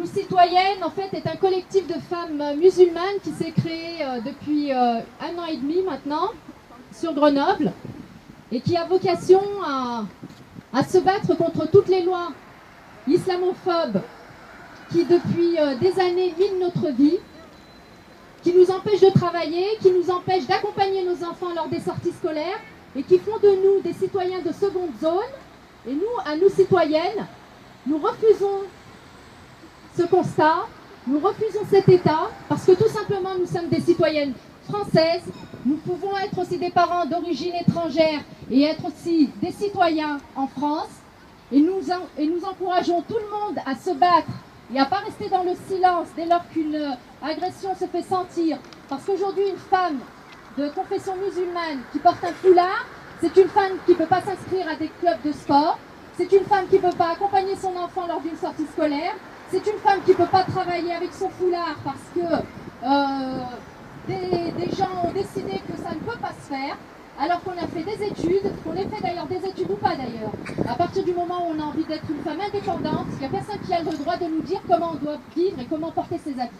Nous Citoyennes, en fait, est un collectif de femmes musulmanes qui s'est créé depuis 1 an et demi maintenant, sur Grenoble, et qui a vocation à se battre contre toutes les lois islamophobes qui, depuis des années, minent notre vie, qui nous empêchent de travailler, qui nous empêchent d'accompagner nos enfants lors des sorties scolaires, et qui font de nous des citoyens de seconde zone. Et nous, à nous Citoyennes, nous refusons ce constat, nous refusons cet état, parce que tout simplement nous sommes des citoyennes françaises, nous pouvons être aussi des parents d'origine étrangère et être aussi des citoyens en France, et nous encourageons tout le monde à se battre et à ne pas rester dans le silence dès lors qu'une agression se fait sentir, parce qu'aujourd'hui une femme de confession musulmane qui porte un foulard, c'est une femme qui ne peut pas s'inscrire à des clubs de sport, c'est une femme qui ne peut pas accompagner son enfant lors d'une sortie scolaire, c'est une femme qui ne peut pas travailler avec son foulard parce que des gens ont décidé que ça ne peut pas se faire, alors qu'on a fait des études, qu'on ait fait d'ailleurs des études ou pas d'ailleurs. À partir du moment où on a envie d'être une femme indépendante, il n'y a personne qui a le droit de nous dire comment on doit vivre et comment porter ses habits.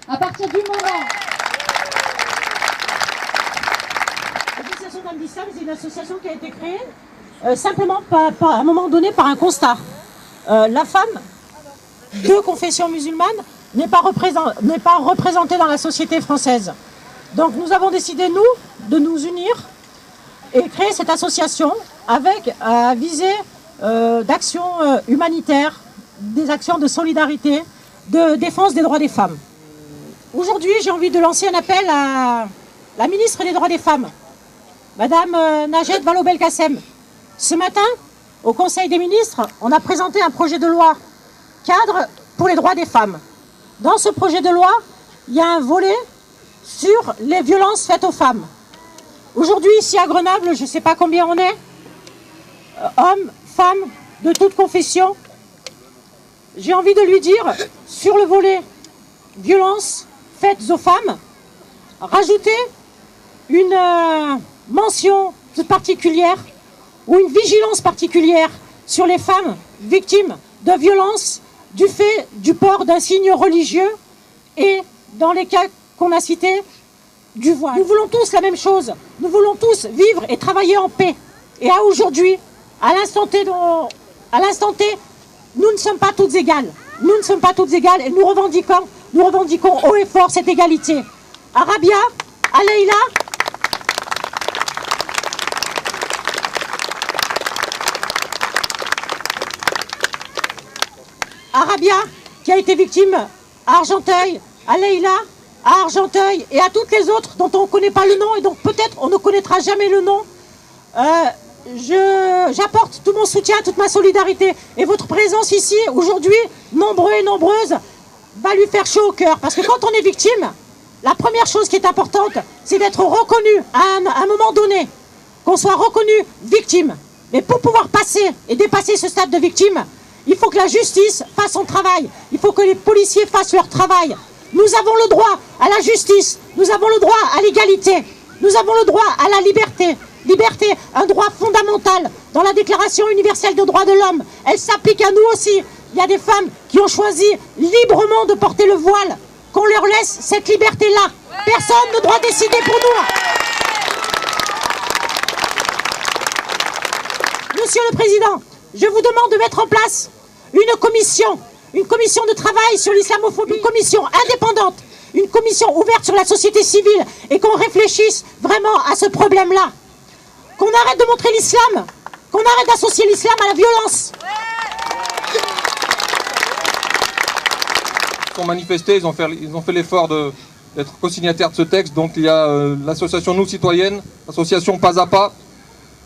À partir du moment... L'association Dames d'Islam, c'est une association qui a été créée simplement à un moment donné par un constat. La femme de confession musulmane n'est pas représentée dans la société française. Donc nous avons décidé, nous, de nous unir et créer cette association avec à visée d'actions humanitaires, des actions de solidarité, de défense des droits des femmes. Aujourd'hui, j'ai envie de lancer un appel à la ministre des droits des femmes, Madame Najat Vallaud-Belkacem. Ce matin, au Conseil des ministres, on a présenté un projet de loi cadre pour les droits des femmes. Dans ce projet de loi, il y a un volet sur les violences faites aux femmes. Aujourd'hui, ici à Grenoble, je ne sais pas combien on est, hommes, femmes, de toute confession. J'ai envie de lui dire, sur le volet violences faites aux femmes, rajouter une mention particulière ou une vigilance particulière sur les femmes victimes de violences du fait du port d'un signe religieux et, dans les cas qu'on a cités, du voile. Nous voulons tous la même chose. Nous voulons tous vivre et travailler en paix. Et à aujourd'hui, à l'instant T, nous ne sommes pas toutes égales. Nous ne sommes pas toutes égales et nous revendiquons haut et fort cette égalité. À Rabia, à Leïla, Rabia, qui a été victime à Argenteuil, à Leïla, à Argenteuil et à toutes les autres dont on ne connaît pas le nom et dont peut-être on ne connaîtra jamais le nom. J'apporte tout mon soutien, toute ma solidarité. Et votre présence ici, aujourd'hui, nombreux et nombreuses, va lui faire chaud au cœur. Parce que quand on est victime, la première chose qui est importante, c'est d'être reconnu à un moment donné, qu'on soit reconnu victime. Mais pour pouvoir passer et dépasser ce stade de victime, il faut que la justice fasse son travail. Il faut que les policiers fassent leur travail. Nous avons le droit à la justice. Nous avons le droit à l'égalité. Nous avons le droit à la liberté. Liberté, un droit fondamental dans la Déclaration universelle des droits de l'homme. Elle s'applique à nous aussi. Il y a des femmes qui ont choisi librement de porter le voile. Qu'on leur laisse cette liberté-là. Personne ne doit décider pour nous. Monsieur le Président, je vous demande de mettre en place une commission de travail sur l'islamophobie, une commission indépendante, une commission ouverte sur la société civile et qu'on réfléchisse vraiment à ce problème-là. Qu'on arrête de montrer l'islam, qu'on arrête d'associer l'islam à la violence. Ils ont manifesté, ils ont fait l'effort d'être co-signataires de ce texte. Donc il y a l'association Nous Citoyennes, l'association Pas à Pas,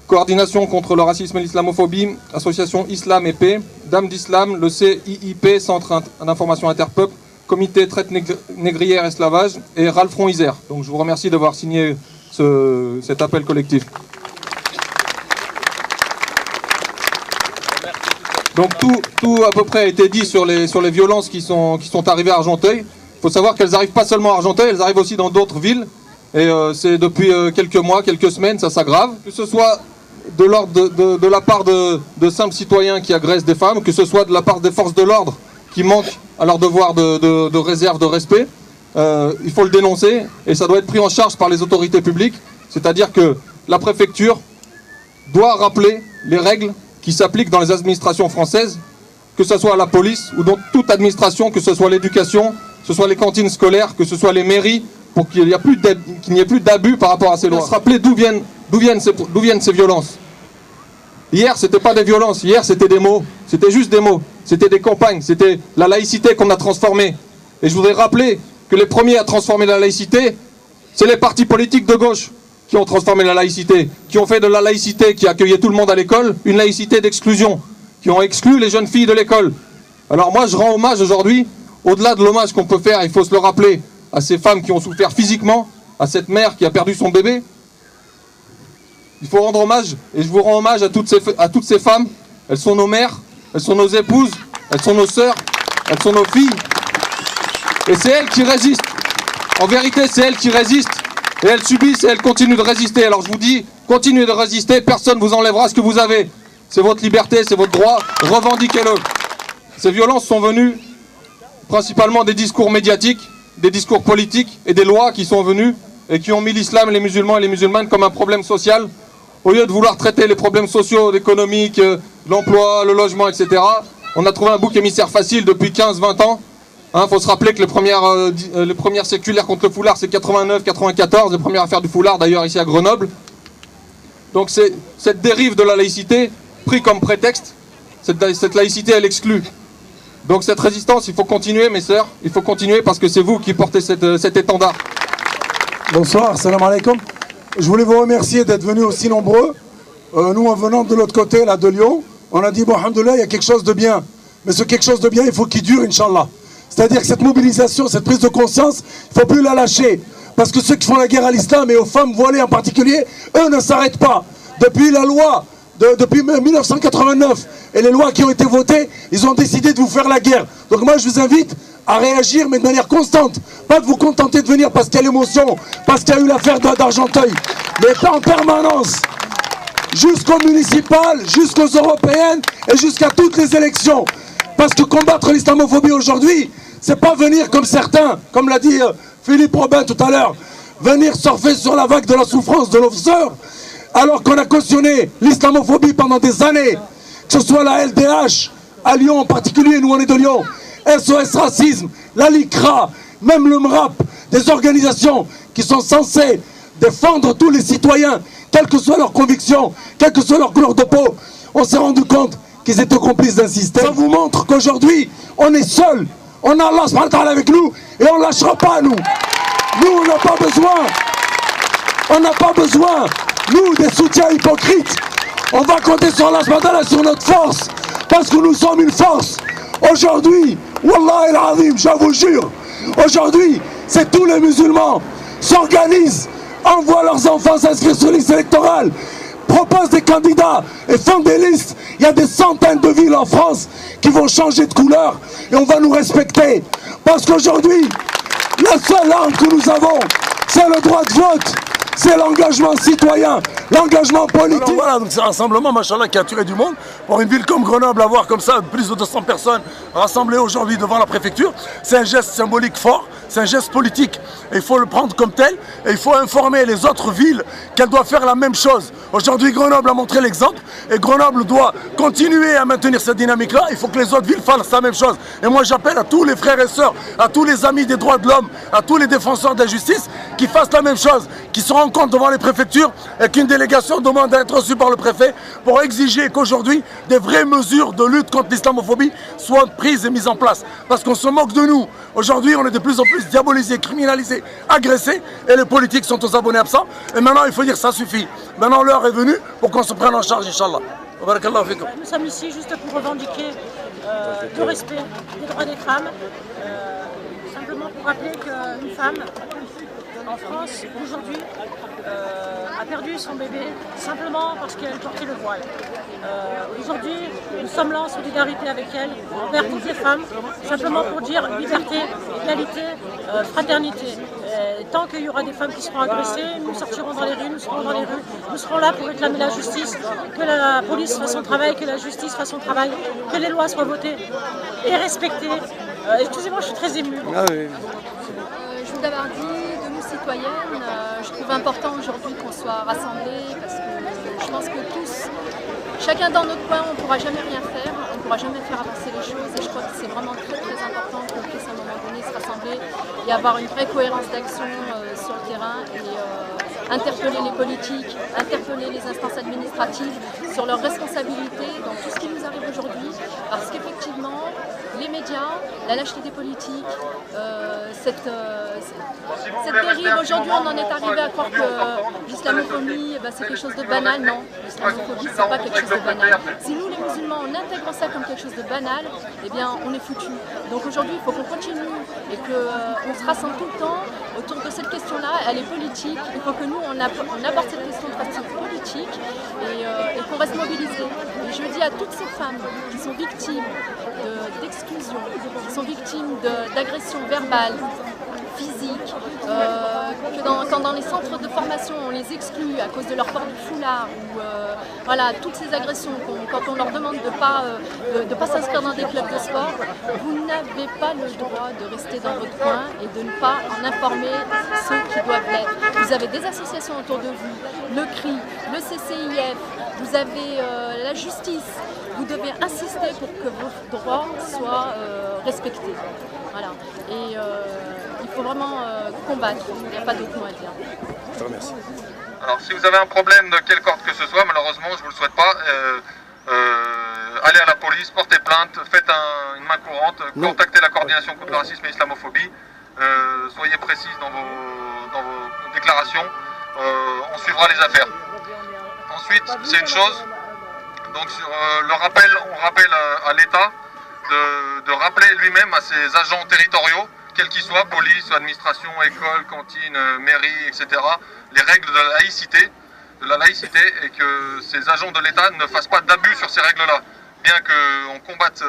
Coordination contre le racisme et l'islamophobie, Association Islam et Paix, Dames d'Islam, le CIIP, Centre d'information interpeuple, Comité traite négrière esclavage et Ralph Front Isère. Donc je vous remercie d'avoir signé cet appel collectif. Donc tout à peu près a été dit sur les violences qui sont arrivées à Argenteuil. Il faut savoir qu'elles n'arrivent pas seulement à Argenteuil, elles arrivent aussi dans d'autres villes. Et c'est depuis quelques mois, quelques semaines, ça s'aggrave. Que ce soit de la part de simples citoyens qui agressent des femmes, que ce soit de la part des forces de l'ordre qui manquent à leur devoir de réserve, de respect. Il faut le dénoncer et ça doit être pris en charge par les autorités publiques. C'est-à-dire que la préfecture doit rappeler les règles qui s'appliquent dans les administrations françaises, que ce soit à la police ou dans toute administration, que ce soit l'éducation, que ce soit les cantines scolaires, que ce soit les mairies, pour qu'il n'y ait plus d'abus par rapport à ces lois. Se rappeler d'où viennent ces violences. Hier, ce n'était pas des violences, hier c'était des mots, c'était juste des mots, c'était des campagnes, c'était la laïcité qu'on a transformée. Et je voudrais rappeler que les premiers à transformer la laïcité, c'est les partis politiques de gauche qui ont transformé la laïcité, qui ont fait de la laïcité qui accueillait tout le monde à l'école, une laïcité d'exclusion, qui ont exclu les jeunes filles de l'école. Alors moi je rends hommage aujourd'hui, au-delà de l'hommage qu'on peut faire, il faut se le rappeler, à ces femmes qui ont souffert physiquement, à cette mère qui a perdu son bébé. Il faut rendre hommage, et je vous rends hommage à toutes ces femmes. Elles sont nos mères, elles sont nos épouses, elles sont nos sœurs, elles sont nos filles. Et c'est elles qui résistent. En vérité, c'est elles qui résistent. Et elles subissent et elles continuent de résister. Alors je vous dis, continuez de résister, personne ne vous enlèvera ce que vous avez. C'est votre liberté, c'est votre droit, revendiquez-le. Ces violences sont venues principalement des discours médiatiques, des discours politiques et des lois qui sont venues et qui ont mis l'islam, les musulmans et les musulmanes comme un problème social. Au lieu de vouloir traiter les problèmes sociaux, économiques, l'emploi, le logement, etc., on a trouvé un bouc émissaire facile depuis 15-20 ans. Faut se rappeler que les premières séculaires contre le foulard, c'est 89-94, les premières affaires du foulard, d'ailleurs ici à Grenoble. Donc c'est cette dérive de la laïcité, pris comme prétexte, cette laïcité, elle exclut. Donc cette résistance, il faut continuer, mes sœurs, il faut continuer parce que c'est vous qui portez cet étendard. Bonsoir, salam alaikum. Je voulais vous remercier d'être venus aussi nombreux. Nous, en venant de l'autre côté, là, de Lyon, on a dit, bon, alhamdoulilah, il y a quelque chose de bien. Mais ce quelque chose de bien, il faut qu'il dure, Inch'Allah. C'est-à-dire que cette mobilisation, cette prise de conscience, il ne faut plus la lâcher. Parce que ceux qui font la guerre à l'islam et aux femmes voilées en particulier, eux ne s'arrêtent pas. Depuis la loi, depuis 1989, et les lois qui ont été votées, ils ont décidé de vous faire la guerre. Donc moi, je vous invite à réagir, mais de manière constante. Pas de vous contenter de venir parce qu'il y a l'émotion, parce qu'il y a eu l'affaire d'Argenteuil. Mais pas en permanence. Jusqu'aux municipales, jusqu'aux européennes et jusqu'à toutes les élections. Parce que combattre l'islamophobie aujourd'hui, c'est pas venir comme certains, comme l'a dit Philippe Robin tout à l'heure, venir surfer sur la vague de la souffrance de nos sœurs, alors qu'on a cautionné l'islamophobie pendant des années, que ce soit la LDH, à Lyon en particulier, nous on est de Lyon, SOS Racisme, la LICRA, même le MRAP, des organisations qui sont censées défendre tous les citoyens, quelles que soient leurs convictions, quelle que soit leur couleur de peau. On s'est rendu compte qu'ils étaient complices d'un système. Ça vous montre qu'aujourd'hui, on est seul. On a Allah subhanahu wa ta'ala avec nous et on ne lâchera pas, nous. Nous, on n'a pas besoin. On n'a pas besoin, nous, des soutiens hypocrites. On va compter sur Allah subhanahu wa ta'ala, sur notre force, parce que nous sommes une force. Aujourd'hui, Wallah el-Azim, je vous jure, aujourd'hui, c'est tous les musulmans s'organisent, envoient leurs enfants s'inscrire sur liste électorale, proposent des candidats et font des listes. Il y a des centaines de villes en France qui vont changer de couleur et on va nous respecter. Parce qu'aujourd'hui, la seule arme que nous avons, c'est le droit de vote, c'est l'engagement citoyen, l'engagement politique. Alors voilà, donc c'est un rassemblement, machallah, qui a attiré du monde. Pour une ville comme Grenoble, avoir comme ça plus de 200 personnes rassemblées aujourd'hui devant la préfecture, c'est un geste symbolique fort, c'est un geste politique. Et il faut le prendre comme tel, et il faut informer les autres villes qu'elles doivent faire la même chose. Aujourd'hui, Grenoble a montré l'exemple, et Grenoble doit continuer à maintenir cette dynamique-là. Il faut que les autres villes fassent la même chose. Et moi, j'appelle à tous les frères et sœurs, à tous les amis des droits de l'homme, à tous les défenseurs de la justice, qui fassent la même chose, qui se rendent compte devant les préfectures et qu'une délégation demande à être reçue par le préfet pour exiger qu'aujourd'hui des vraies mesures de lutte contre l'islamophobie soient prises et mises en place. Parce qu'on se moque de nous. Aujourd'hui, on est de plus en plus diabolisés, criminalisés, agressés et les politiques sont aux abonnés absents. Et maintenant, il faut dire que ça suffit. Maintenant, l'heure est venue pour qu'on se prenne en charge, Inch'Allah. Nous sommes ici juste pour revendiquer le respect des droits des femmes. Simplement pour rappeler qu'une femme en France, aujourd'hui, a perdu son bébé simplement parce qu'elle portait le voile. Aujourd'hui, nous sommes là en solidarité avec elle, envers toutes les femmes, simplement pour dire liberté, égalité, fraternité. tant qu'il y aura des femmes qui seront agressées, nous sortirons dans les rues, nous serons dans les rues, nous serons là pour réclamer la justice, que la police fasse son travail, que la justice fasse son travail, que les lois soient votées et respectées. Excusez-moi, je suis très émue. Ah oui. Je vous d'abord dit, de nous citoyennes, je trouve important aujourd'hui qu'on soit rassemblés parce que je pense que tous, chacun dans notre coin, on ne pourra jamais rien faire, on ne pourra jamais faire avancer les choses et je crois que c'est vraiment très très important qu'on puisse à un moment donné se rassembler et avoir une vraie cohérence d'action sur le terrain et interpeller les politiques, interpeller les instances administratives sur leurs responsabilités dans tout ce qui nous arrive aujourd'hui parce qu'effectivement, les médias, la lâcheté des politiques, cette dérive, aujourd'hui on en est arrivé à croire que l'islamophobie c'est quelque chose de banal. Non, l'islamophobie c'est pas quelque chose de banal. Si nous les musulmans on intègre ça comme quelque chose de banal, eh bien on est foutus. Donc aujourd'hui il faut qu'on continue et qu'on se rassemble tout le temps autour de cette question-là, elle est politique, il faut que nous on aborde cette question de façon politique et qu'on reste mobilisés. Et je dis à toutes ces femmes qui sont victimes d'exclusion, qui sont victimes d'agressions verbales, physiques, quand dans les centres de formation on les exclut à cause de leur port du foulard ou voilà, toutes ces agressions, quand on leur demande de pas s'inscrire dans des clubs de sport, vous n'avez pas le droit de rester dans votre coin et de ne pas en informer ceux qui doivent l'être. Vous avez des associations autour de vous, le CRI, le CCIF, vous avez la justice. Vous devez insister pour que vos droits soient respectés. Voilà. Et il faut vraiment combattre. Il n'y a pas d'autre mot à dire. Je te remercie. Alors si vous avez un problème de quelque ordre que ce soit, malheureusement je ne vous le souhaite pas, allez à la police, portez plainte, faites une main courante, contactez la coordination contre le racisme et l'islamophobie, soyez précises dans vos déclarations, on suivra les affaires. Ensuite, c'est une chose. Donc sur on rappelle à l'État de rappeler lui-même à ses agents territoriaux, quels qu'ils soient, police, administration, école, cantine, mairie, etc., les règles de la laïcité et que ces agents de l'État ne fassent pas d'abus sur ces règles-là. Bien qu'on combatte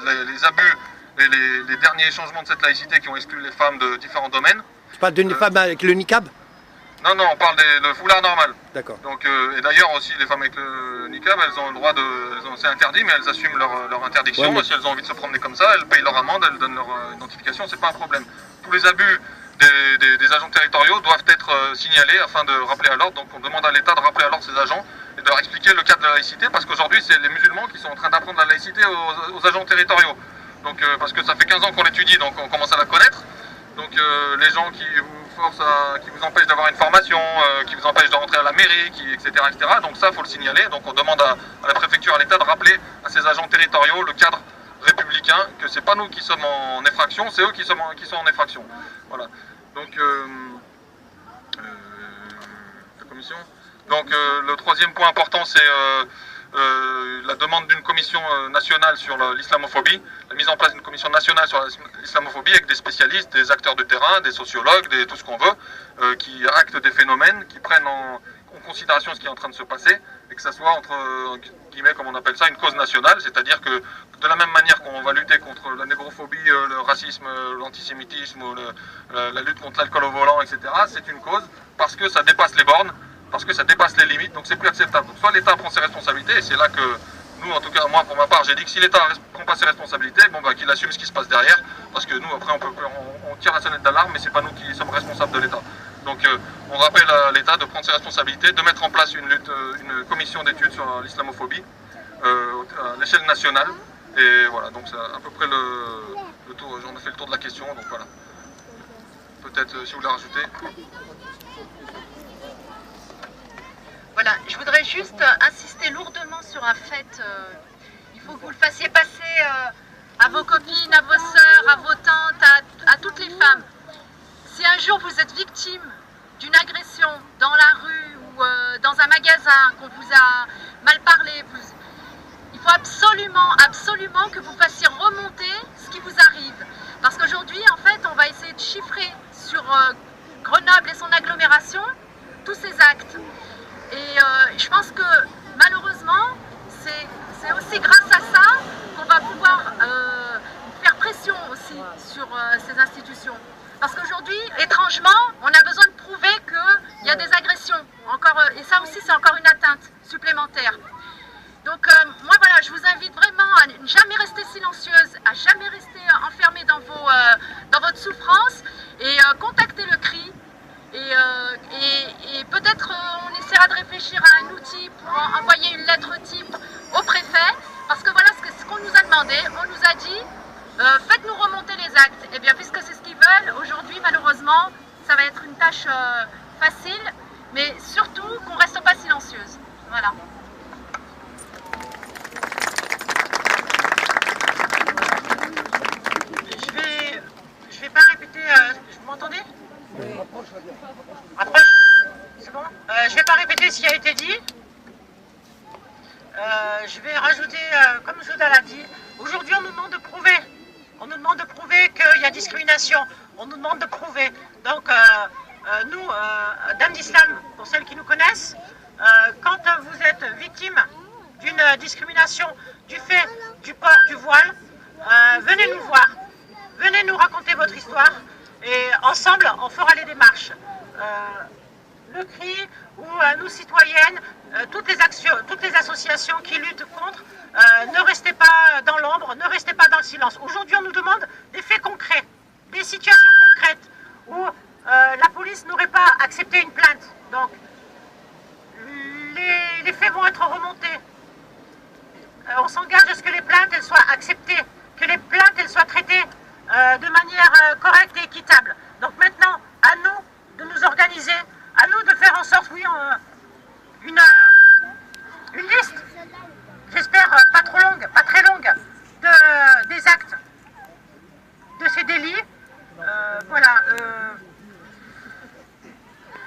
les abus et les derniers changements de cette laïcité qui ont exclu les femmes de différents domaines. Tu parles d'une femme avec le niqab? Non, on parle de foulard normal. D'accord. Donc, et d'ailleurs aussi, les femmes avec le niqab, elles ont le droit c'est interdit, mais elles assument leur interdiction. Ouais, mais... Si elles ont envie de se promener comme ça, elles payent leur amende, elles donnent leur identification, c'est pas un problème. Tous les abus des agents territoriaux doivent être signalés afin de rappeler à l'ordre. Donc on demande à l'État de rappeler à l'ordre ces agents et de leur expliquer le cadre de la laïcité, parce qu'aujourd'hui, c'est les musulmans qui sont en train d'apprendre la laïcité aux agents territoriaux. Donc, parce que ça fait 15 ans qu'on l'étudie, donc on commence à la connaître. Donc les gens qui vous empêchent d'avoir une formation, qui vous empêchent de rentrer à la mairie, etc., etc. Donc ça, il faut le signaler. Donc on demande à la préfecture, à l'État de rappeler à ces agents territoriaux le cadre républicain, que c'est pas nous qui sommes en effraction, c'est eux qui sont en effraction. Voilà. Donc la commission. Donc le troisième point important, c'est la demande d'une commission nationale sur l'islamophobie, la mise en place d'une commission nationale sur l'islamophobie avec des spécialistes, des acteurs de terrain, des sociologues, tout ce qu'on veut, qui actent des phénomènes, qui prennent en considération ce qui est en train de se passer, et que ça soit entre guillemets, comme on appelle ça, une cause nationale, c'est-à-dire que de la même manière qu'on va lutter contre la négrophobie, le racisme, l'antisémitisme, la lutte contre l'alcool au volant, etc., c'est une cause parce que ça dépasse les bornes, parce que ça dépasse les limites, donc c'est plus acceptable. Donc soit l'État prend ses responsabilités, et c'est là que nous, en tout cas moi pour ma part, j'ai dit que si l'État ne prend pas ses responsabilités, qu'il assume ce qui se passe derrière, parce que nous après on tire la sonnette d'alarme, mais c'est pas nous qui sommes responsables de l'État. Donc on rappelle à l'État de prendre ses responsabilités, de mettre en place une commission d'études sur l'islamophobie à l'échelle nationale, et voilà, donc c'est à peu près le tour, j'en ai fait le tour de la question, donc voilà. Peut-être si vous voulez rajouter. Voilà, je voudrais juste insister lourdement sur un fait. Il faut que vous le fassiez passer à vos copines, à vos sœurs, à vos tantes, à toutes les femmes. Si un jour vous êtes victime d'une agression dans la rue ou dans un magasin, qu'on vous a mal parlé, il faut absolument que vous fassiez remonter ce qui vous arrive. Parce qu'aujourd'hui, en fait, on va essayer de chiffrer sur Grenoble et son agglomération tous ces actes. Et je pense que malheureusement, c'est aussi grâce à ça qu'on va pouvoir faire pression aussi sur ces institutions. Parce qu'aujourd'hui, étrangement, on a besoin de prouver qu'il y a des agressions. Et ça aussi, c'est encore une atteinte supplémentaire. Donc moi voilà, je vous invite vraiment à ne jamais rester silencieuse, à jamais rester enfermée dans votre souffrance et contacter le CRI. Et peut-être on essaiera de réfléchir à un outil pour envoyer une lettre type au préfet. Parce que voilà ce qu'on nous a demandé, on nous a dit faites-nous remonter les actes. Et bien puisque c'est ce qu'ils veulent, aujourd'hui malheureusement ça va être une tâche facile, mais surtout qu'on ne reste pas silencieuse. Voilà. Je vais pas répéter, vous m'entendez? Approche. C'est bon? Je vais pas répéter ce qui a été dit. Je vais rajouter, comme Jouda l'a dit, aujourd'hui on nous demande de prouver. On nous demande de prouver qu'il y a discrimination. On nous demande de prouver. Donc, nous, Dames d'Islam, pour celles qui nous connaissent, quand vous êtes victime d'une discrimination du fait du port du voile, venez nous voir. Venez nous raconter votre histoire et ensemble, on fera les démarches. Le CRI ou nous citoyennes, toutes les associations qui luttent contre, ne restez pas dans l'ombre, ne restez pas dans le silence. Aujourd'hui, on nous demande des faits concrets, des situations concrètes où la police n'aurait pas accepté une plainte. Donc, les faits vont être remontés. On s'engage à ce que les plaintes elles soient acceptées, que les plaintes elles soient traitées de manière correcte et équitable. Donc maintenant, à nous de nous organiser, à nous de faire en sorte, oui, une liste, j'espère pas trop longue, pas très longue, des actes de ces délits. Voilà.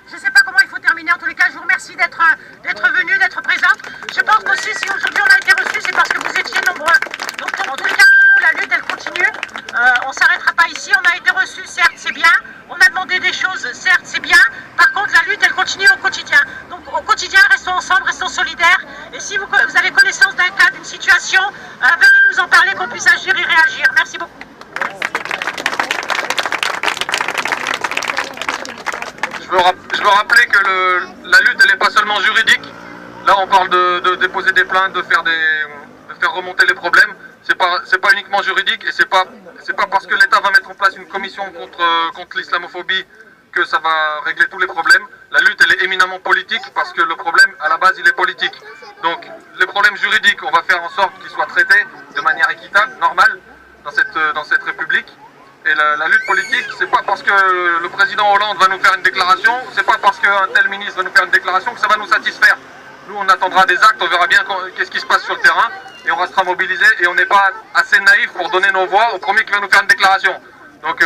Je ne sais pas comment il faut terminer. En tous les cas, je vous remercie d'être venus, d'être présente. Je pense qu'aussi, si aujourd'hui on a été reçus, c'est parce que vous étiez nombreux. Donc, en tous les cas, pour nous, la lutte, elle continue. On ne s'arrêtera pas ici. On a été reçus, certes, c'est bien. On a demandé des choses, certes, c'est bien. Par contre, la lutte, elle continue au quotidien. Donc, au quotidien, restons ensemble, restons solidaires. Et si vous avez connaissance d'un cas, d'une situation, venez nous en parler, qu'on puisse agir et réagir. Merci beaucoup. Je veux rappeler que la lutte, elle n'est pas seulement juridique. Là, on parle de déposer des plaintes, de faire remonter les problèmes. C'est pas uniquement juridique et c'est pas parce que l'État va mettre en place une commission contre l'islamophobie que ça va régler tous les problèmes. La lutte, elle est éminemment politique parce que le problème, à la base, il est politique. Donc, les problèmes juridiques, on va faire en sorte qu'ils soient traités de manière équitable, normale, dans cette République. Et la lutte politique, c'est pas parce que le président Hollande va nous faire une déclaration, c'est pas parce qu'un tel ministre va nous faire une déclaration que ça va nous satisfaire. Nous, on attendra des actes, on verra bien qu'est-ce qui se passe sur le terrain, et on restera mobilisés, et on n'est pas assez naïf pour donner nos voix au premier qui va nous faire une déclaration. Donc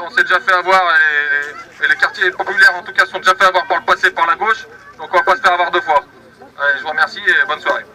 on s'est déjà fait avoir, et les quartiers populaires en tout cas sont déjà fait avoir par le passé par la gauche, donc on va pas se faire avoir deux fois. Allez, je vous remercie et bonne soirée.